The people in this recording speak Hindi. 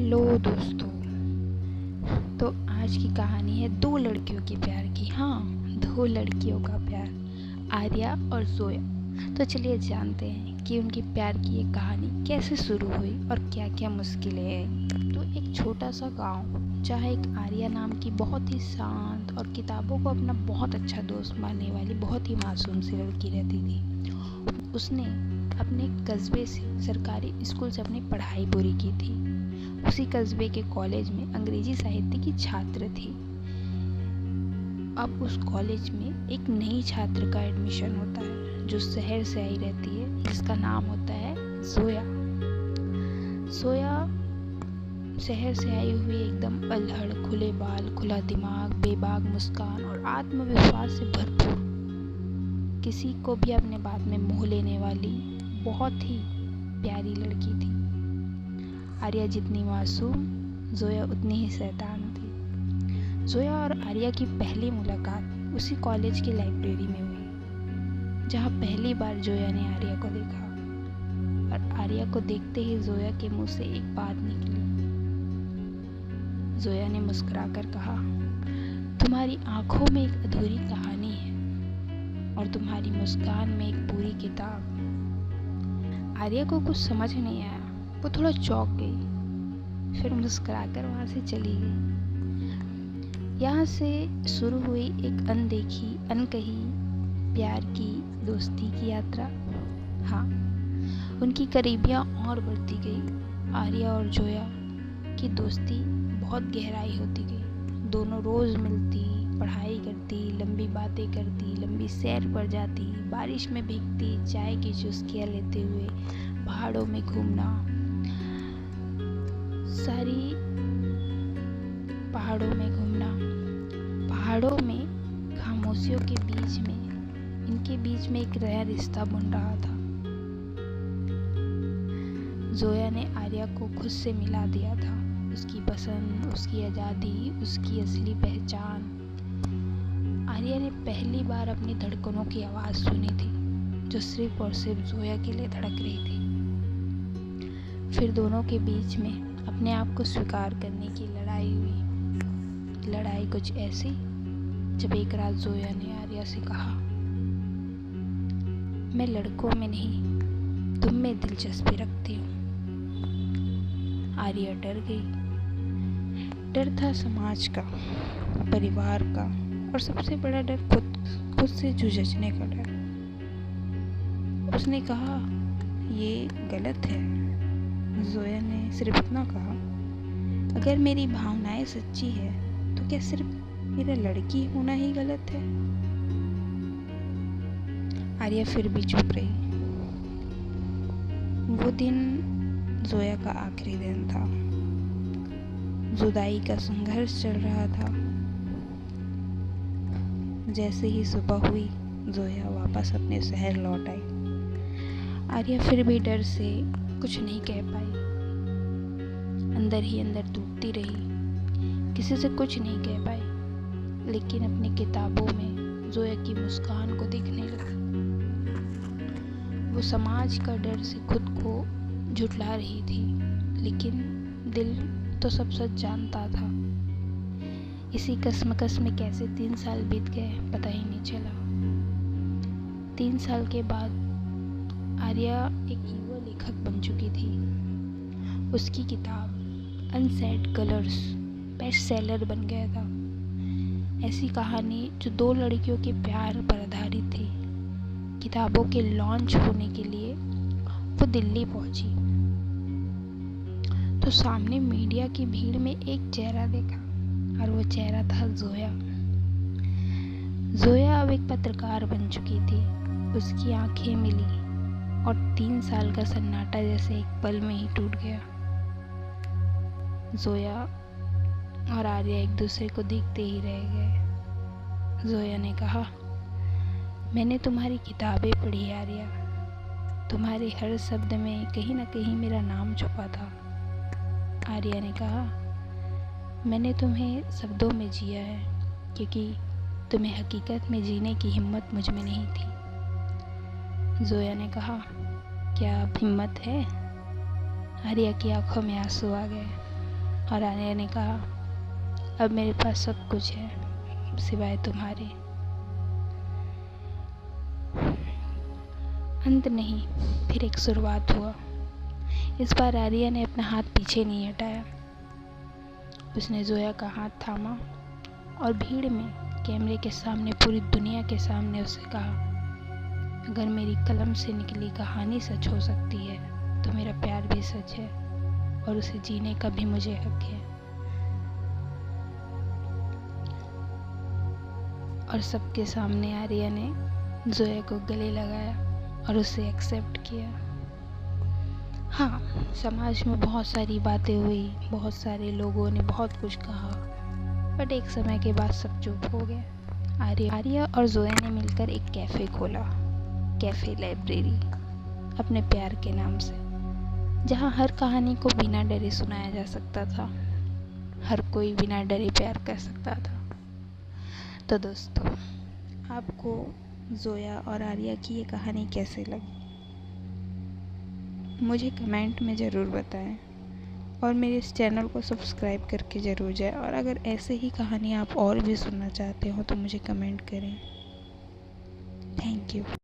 हेलो दोस्तों। तो आज की कहानी है दो लड़कियों के प्यार की। हाँ, दो लड़कियों का प्यार, आर्या और जोया। तो चलिए जानते हैं कि उनकी प्यार की ये कहानी कैसे शुरू हुई और क्या क्या मुश्किलें आई। तो एक छोटा सा गांव जहाँ एक आर्या नाम की बहुत ही शांत और किताबों को अपना बहुत अच्छा दोस्त मानने वाली बहुत ही मासूम सी लड़की रहती थी। उसने अपने कस्बे से सरकारी स्कूल से अपनी पढ़ाई पूरी की थी। उसी कस्बे के कॉलेज में अंग्रेजी साहित्य की छात्र थी। अब उस कॉलेज में एक नई छात्र का एडमिशन होता है जो शहर से आई रहती है, जिसका नाम होता है जोया। जोया शहर से आई हुई एकदम अल्हड़, खुले बाल, खुला दिमाग, बेबाक मुस्कान और आत्मविश्वास से भरपूर, किसी को भी अपने बात में मोह लेने वाली बहुत ही प्यारी लड़की थी। आर्या जितनी मासूम, जोया उतनी ही शैतान थी। जोया और आर्या की पहली मुलाकात उसी कॉलेज की लाइब्रेरी में हुई, जहाँ पहली बार जोया ने आर्या को देखा। और आर्या को देखते ही जोया के मुंह से एक बात निकली। जोया ने मुस्कुराकर कहा, तुम्हारी आंखों में एक अधूरी कहानी है और तुम्हारी मुस्कान में एक पूरी किताब। आर्या को कुछ समझ नहीं आया, वो थोड़ा चौंक गई, फिर मुस्कुराकर वहाँ से चली गई। यहाँ से शुरू हुई एक अनदेखी, अनकही प्यार की, दोस्ती की यात्रा। हाँ, उनकी करीबियाँ और बढ़ती गई। आर्या और जोया की दोस्ती बहुत गहराई होती गई। दोनों रोज़ मिलती, पढ़ाई करती, लंबी बातें करती, लंबी सैर पर जाती, बारिश में भीगती, चाय की चुस्कियाँ लेते हुए पहाड़ों में घूमना, पहाड़ों में खामोशियों के बीच में इनके बीच में एक नया रिश्ता बन रहा था। जोया ने आर्या को खुद से मिला दिया था, उसकी पसंद, उसकी आज़ादी, उसकी असली पहचान। आर्या ने पहली बार अपनी धड़कनों की आवाज़ सुनी थी, जो सिर्फ और सिर्फ जोया के लिए धड़क रही थी। फिर दोनों के बीच में अपने आप को स्वीकार करने की लड़ाई हुई। लड़ाई कुछ ऐसी, जब एक रात जोया ने आर्या से कहा, मैं लड़कों में नहीं, तुम में दिलचस्पी रखती हूँ। आर्या डर गई। डर था समाज का, परिवार का, और सबसे बड़ा डर खुद से झुझकने का डर। उसने कहा, ये गलत है। जोया ने सिर्फ इतना कहा, अगर मेरी भावनाएं सच्ची है तो क्या सिर्फ मेरा लड़की होना ही गलत है? आर्या फिर भी चुप रही। वो दिन जोया का आखिरी दिन था। जुदाई का संघर्ष चल रहा था। जैसे ही सुबह हुई, जोया वापस अपने शहर लौट आई। आर्या फिर भी डर से कुछ नहीं कह पाई, अंदर ही अंदर टूटती रही, किसी से कुछ नहीं कह पाई, लेकिन अपनी किताबों में जोया की मुस्कान को देखने लगी। वो समाज का डर से खुद को झुठला रही थी, लेकिन दिल तो सब सच जानता था। इसी कसमकस में कैसे 3 साल बीत गए पता ही नहीं चला। 3 साल के बाद आर्या एक युवा लेखक बन चुकी थी। उसकी किताब अनसेड कलर्स बेस्ट सेलर बन गया था। ऐसी कहानी जो 2 लड़कियों के प्यार पर आधारित थी। किताबों के लॉन्च होने के लिए वो दिल्ली पहुंची तो सामने मीडिया की भीड़ में एक चेहरा देखा, और वो चेहरा था जोया। जोया अब एक पत्रकार बन चुकी थी। उसकी आंखें मिली और 3 साल का सन्नाटा जैसे एक पल में ही टूट गया। जोया और आर्या एक दूसरे को देखते ही रह गए। जोया ने कहा, मैंने तुम्हारी किताबें पढ़ी आर्या, तुम्हारे हर शब्द में कहीं ना कहीं मेरा नाम छुपा था। आर्या ने कहा, मैंने तुम्हें शब्दों में जिया है, क्योंकि तुम्हें हकीकत में जीने की हिम्मत मुझ में नहीं थी। जोया ने कहा, क्या अब हिम्मत है? आर्या की आंखों में आंसू आ गए। और आर्या ने कहा, अब मेरे पास सब कुछ है सिवाय तुम्हारे। अंत नहीं, फिर एक शुरुआत हुआ। इस बार आर्या ने अपना हाथ पीछे नहीं हटाया। उसने जोया का हाथ थामा और भीड़ में, कैमरे के सामने, पूरी दुनिया के सामने उसे कहा, अगर मेरी कलम से निकली कहानी सच हो सकती है तो मेरा प्यार भी सच है और उसे जीने का भी मुझे हक है। और सबके सामने आर्या ने जोया को गले लगाया और उसे एक्सेप्ट किया। हाँ, समाज में बहुत सारी बातें हुई, बहुत सारे लोगों ने बहुत कुछ कहा, बट एक समय के बाद सब चुप हो गए। आर्या और जोया ने मिलकर एक कैफ़े खोला, कैफ़े लाइब्रेरी, अपने प्यार के नाम से, जहाँ हर कहानी को बिना डरे सुनाया जा सकता था। हर कोई बिना डरे प्यार कर सकता था। तो दोस्तों, आपको जोया और आर्या की ये कहानी कैसे लगी मुझे कमेंट में ज़रूर बताएं और मेरे इस चैनल को सब्सक्राइब करके ज़रूर जाएं। और अगर ऐसे ही कहानी आप और भी सुनना चाहते हो तो मुझे कमेंट करें। Thank you.